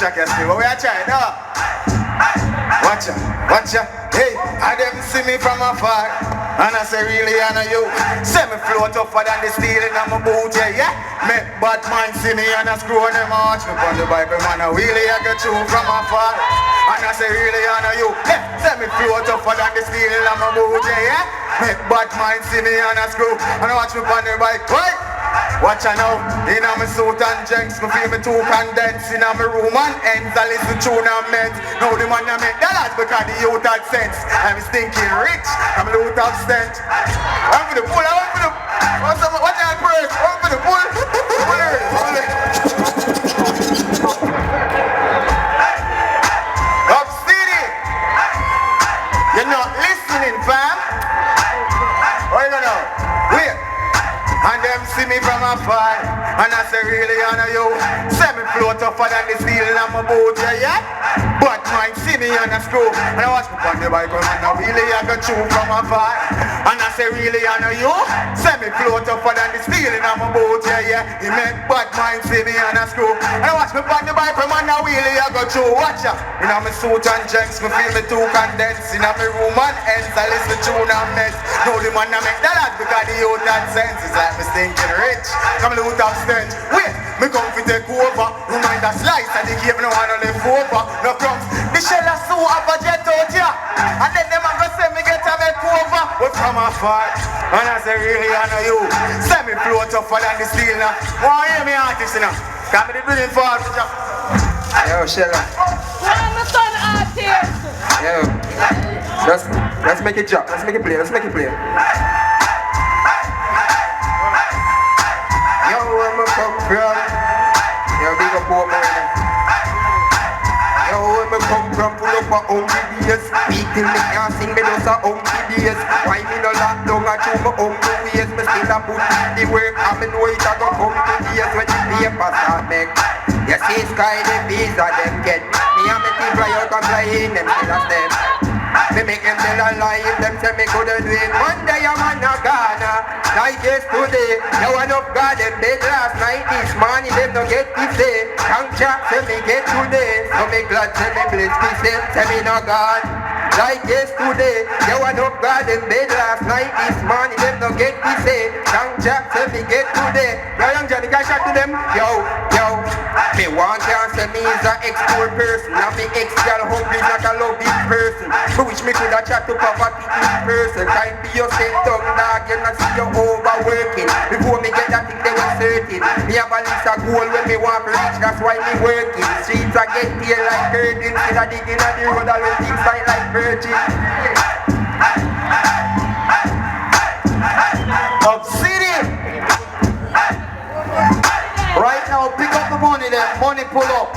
track your skill. But we are trying, no? Watch ya. Hey, I them see me from afar, and I say really honor you. Say me flow tougher than the steel in my boot, yeah. Make bad mind see me and I screw on them watch me on the Bible, man. I really I get you from afar, and I say really honor you. Hey, say me flow tougher than the steel in my boot, yeah. Make bad mind see me and I screw, and I watch me on the bike, right? Watch ya now, in my suit and jenks, me feel me too condensed in my room and ends, I listen to them meds. Now the man I make dollars because the youth had sense. I'm stinking rich, I'm a youth of stench. I'm for the pull, watch out break, I'm for the pull. Up city, you're not listening, fam. What you know? Wait. And them see me from afar, and I say really honor you. Say me flow tougher than the steel in my boot, yeah. But mine see me on a screw, and I watch me on the bike, and I really I got you from afar. And I say really honor you. Say me flow tougher than the steel in my boot, yeah. He make bad mind see me on a screw, and I watch me on the bike, and I really I got you. Watch ya. In my suit and jenks, me feel me too condensed. In my room and ends, I listen to them meds. Now the man I make dollars because the youth had sense. It's like me stinking rich, come loot of stench. Wait, me come fi take over. Remind a slice and the cave no one left over. No crumbs, the shell a so have a jet out here. And then them a go say me get a make over. But from afar, and I say really honor you. Say me flow tougher than the steel now. Why hear me artist now? Can't be the building for yo, Shella. Why am I son artist? Yo, let's make it drop. Let's make it play. Where me come from? Yo, big up Portmore. Yo, where me come from? Pull up a hungry days. Speak till me can't sing, me just a hungry days. Why me no lock down a chew me hungry ways? Me still a put in the work, and me know it a go come to days when the paper start make. You see sky the visa them get. Me and me team fly out and fly in, them still a step. Me make them tell a lie if them say me couldn't do it. One day a man a Ghana, like yesterday. You want up God them dead last night. This morning them no get this day. Thank Jah say me get today. So me glad say me blessed this day. Say me no gone like yesterday. You want up God them dead last night. This morning them no get this day. Thank Jah say me get today. Yo young Johnny guys shout to them. Yo. Me want can't say me is a ex-poor person. And me ex-girl hungry not a loving person. Wish me could have chat to poverty in person. Time be your sit down dog, you not see you overworking. Before me get that thing they were certain. Me have a list of goal when me want to reach, that's why me working. Streets I get here like curtains. Instead of digging on the road, I will things like virgin. Up city. Right now pick up the money there, money pull up.